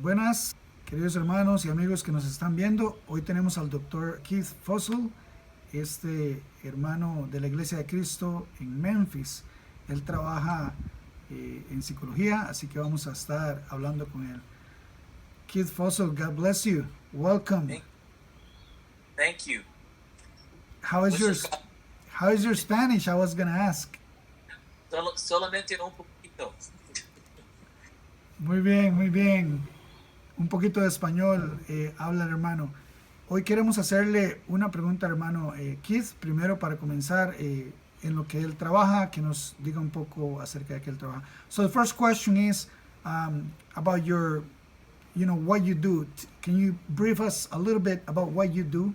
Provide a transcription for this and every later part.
Buenas, queridos hermanos y amigos que nos están viendo. Hoy tenemos al doctor Keith Fussell, este hermano de la Iglesia de Cristo en Memphis. Él trabaja en psicología, así que vamos a estar hablando con él. Keith Fussell, God bless you. Welcome. Thank you. How is your Spanish? I was going to ask. Solamente un poquito. Muy bien, muy bien. Un poquito de español habla el hermano. Hoy queremos hacerle una pregunta al hermano Keith, primero para comenzar en lo que él trabaja, que nos diga un poco acerca de que él trabaja. So the first question is about your, what you do. Can you brief us a little bit about what you do?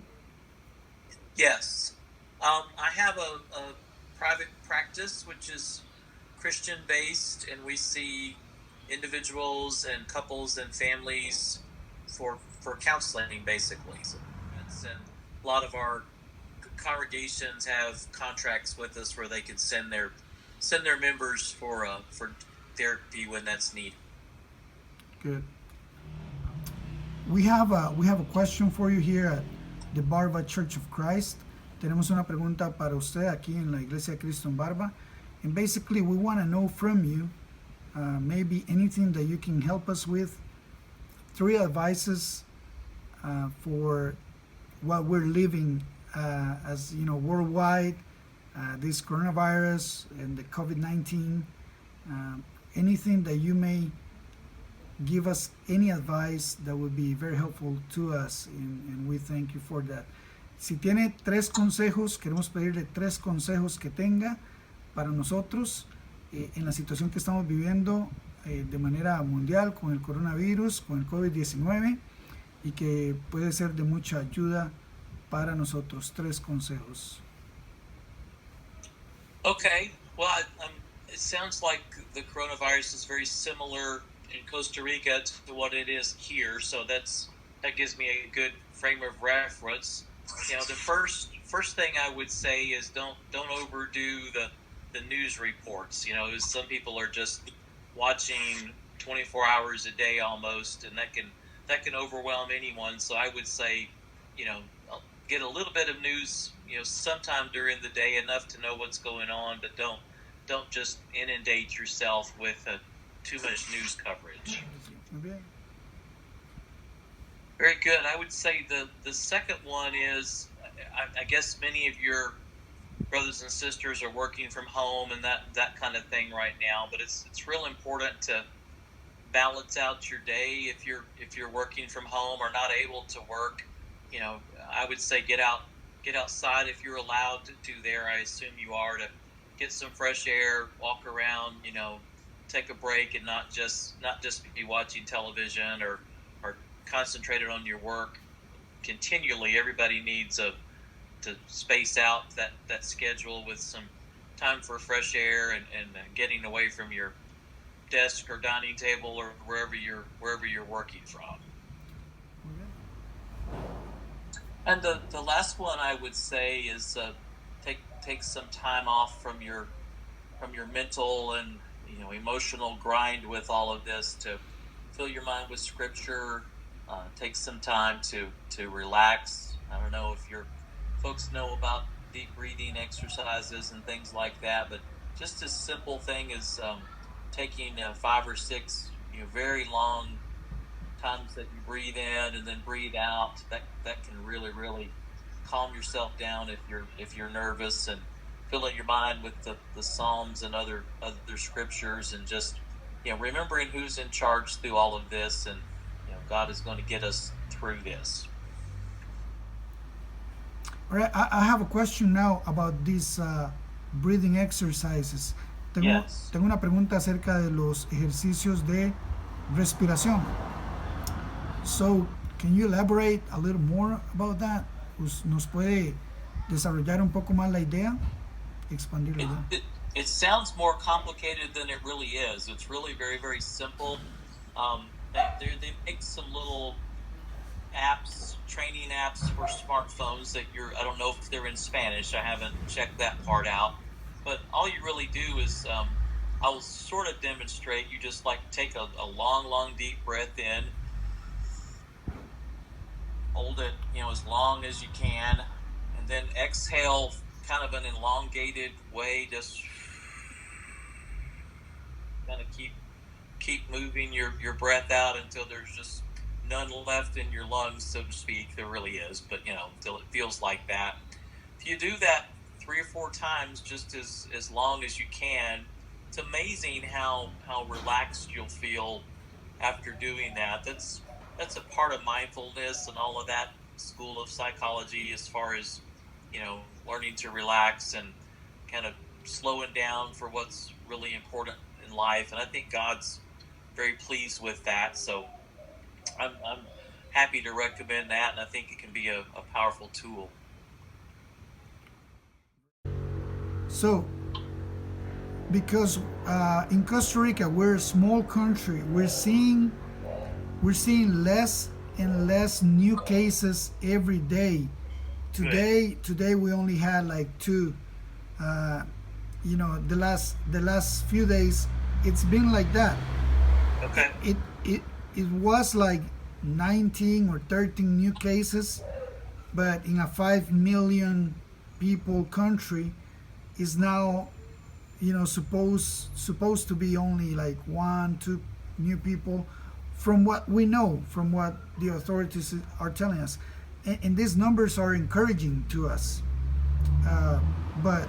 Yes. I have a private practice, which is Christian-based, and we see individuals and couples and families for counseling, basically. So, and a lot of our congregations have contracts with us where they can send their members for therapy when that's needed. Good. We have a question for you here at the Barba Church of Christ. Tenemos una pregunta para usted aquí en la Iglesia de Cristo en Barba, and basically we want to know from you maybe anything that you can help us with. 3 advices for what we're living as worldwide, this coronavirus and the COVID-19. Anything that you may give us, any advice that would be very helpful to us, and we thank you for that. Si tiene 3 consejos, queremos pedirle 3 consejos que tenga para nosotros en la situación que estamos viviendo de manera mundial con el coronavirus, con el COVID-19, y que puede ser de mucha ayuda para nosotros. 3 consejos. Okay. Well, it sounds like the coronavirus is very similar in Costa Rica to what it is here, so that gives me a good frame of reference. The first thing I would say is don't overdo the news reports. Some people are just watching 24 hours a day almost, and that can overwhelm anyone. So I would say, get a little bit of news, sometime during the day, enough to know what's going on, but don't just inundate yourself with too much news coverage. Okay. Very good. I would say the second one is, I guess many of your brothers and sisters are working from home and that kind of thing right now, but it's real important to balance out your day. If you're working from home or not able to work, I would say get outside if you're allowed to there. I assume you are, to get some fresh air, walk around, take a break, and not just be watching television or concentrated on your work continually. Everybody needs to space out that schedule with some time for fresh air and getting away from your desk or dining table or wherever you're working from. And the last one I would say is take some time off from your mental and emotional grind with all of this, to fill your mind with scripture. Take some time to relax. I don't know if your folks know about deep breathing exercises and things like that, but just a simple thing as taking 5 or 6 very long times that you breathe in and then breathe out. That can really calm yourself down if you're nervous, and filling your mind with the Psalms and other scriptures, and just remembering who's in charge through all of this, and God is going to get us through this. All right, I have a question now about these breathing exercises. Tengo una pregunta acerca de los ejercicios de respiración. So, can you elaborate a little more about that? ¿Nos puede desarrollar un poco más la idea? Expandir la idea. It sounds more complicated than it really is. It's really very, very simple. They make some little apps, training apps for smartphones that I don't know if they're in Spanish. I haven't checked that part out. But all you really do is, I will sort of demonstrate. You just take a long, deep breath in, hold it, as long as you can, and then exhale kind of an elongated way. Just kind of keep moving your breath out until there's just none left in your lungs, so to speak. There really is, but until it feels like that. If you do that 3 or 4 times, just as long as you can, it's amazing how relaxed you'll feel after doing that. That's a part of mindfulness and all of that school of psychology, as far as learning to relax and kind of slowing down for what's really important in life. And I think God's very pleased with that. So I'm happy to recommend that, and I think it can be a powerful tool. So, because in Costa Rica we're a small country, we're seeing less and less new cases every day. Today we only had like 2. The last few days it's been like that. Okay. It was like 19 or 13 new cases, but in a 5 million people country is now supposed to be only like 1-2 new people, from what we know, from what the authorities are telling us, and these numbers are encouraging to us. But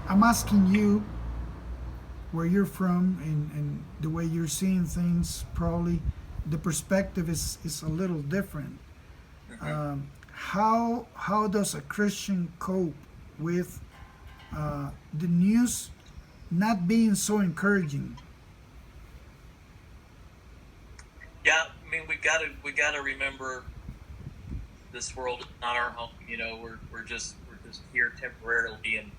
I'm asking you where you're from, and the way you're seeing things. Probably the perspective is a little different. Mm-hmm. How does a Christian cope with the news not being so encouraging? Yeah, I mean, we gotta remember, this world is not our home. We're just here temporarily, and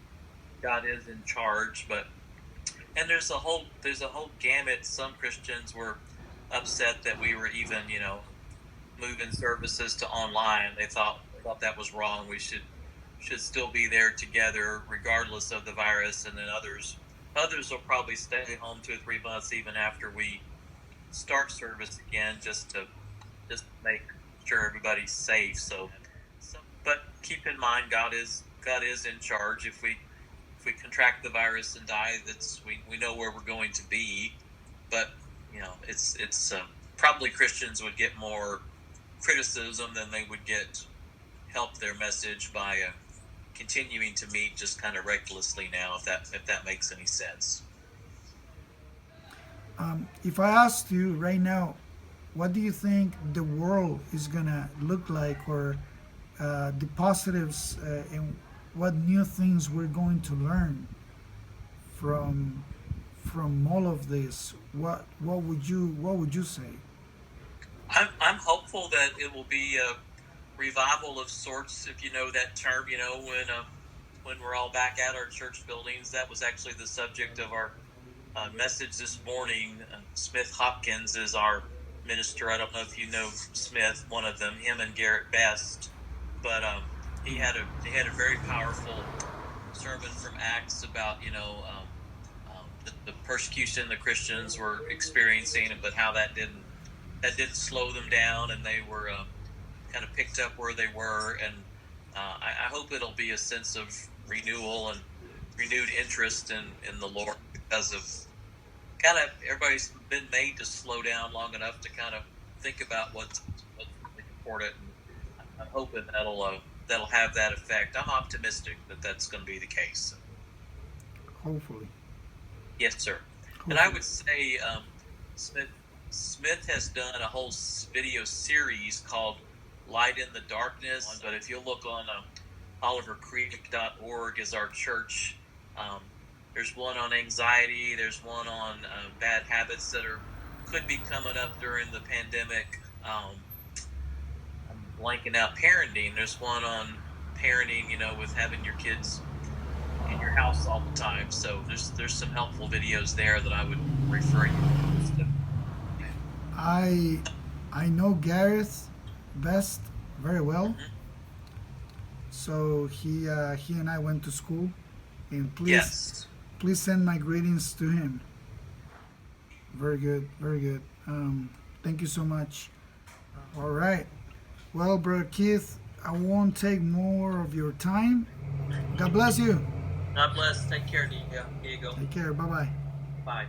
God is in charge. And there's a whole gamut. Some Christians were upset that we were even moving services to online. They thought that was wrong. We should still be there together regardless of the virus. And then others will probably stay home 2 or 3 months even after we start service again, just to make sure everybody's safe. So but keep in mind, God is in charge. If we contract the virus and die, we know where we're going to be. But it's probably Christians would get more criticism than they would get help their message by continuing to meet just kind of recklessly now, if that makes any sense. If I asked you right now, what do you think the world is gonna look like, or the positives, and what new things we're going to learn from all of this, what would you say? I'm hopeful that it will be a revival of sorts, if you know that term. When we're all back at our church buildings. That was actually the subject of our message this morning. Smith Hopkins is our minister. I don't know if you know Smith, one of them, him and Garrett Best, but he had a very powerful sermon from Acts about the persecution the Christians were experiencing, but how that didn't slow them down, and they were kind of picked up where they were. And I hope it'll be a sense of renewal and renewed interest in the Lord, because of kind of everybody's been made to slow down long enough to kind of think about what's really important. And I'm hoping that'll have that effect. I'm optimistic that that's going to be the case. Hopefully. Yes, sir. Hopefully. And I would say Smith has done a whole video series called Light in the Darkness. But if you look on olivercreek.org is our church. There's one on anxiety. There's one on bad habits that could be coming up during the pandemic. I'm blanking out. Parenting. There's one on parenting, with having your kids in your house all the time. So there's some helpful videos there that I would refer you to. I know Gareth Best very well. Mm-hmm. So he and I went to school, and Yes. please send my greetings to him. Very good, very good. Thank you so much. All right. Well, Brother Keith, I won't take more of your time. God bless you. God bless. Take care, Diego. Take care. Bye-bye. Bye.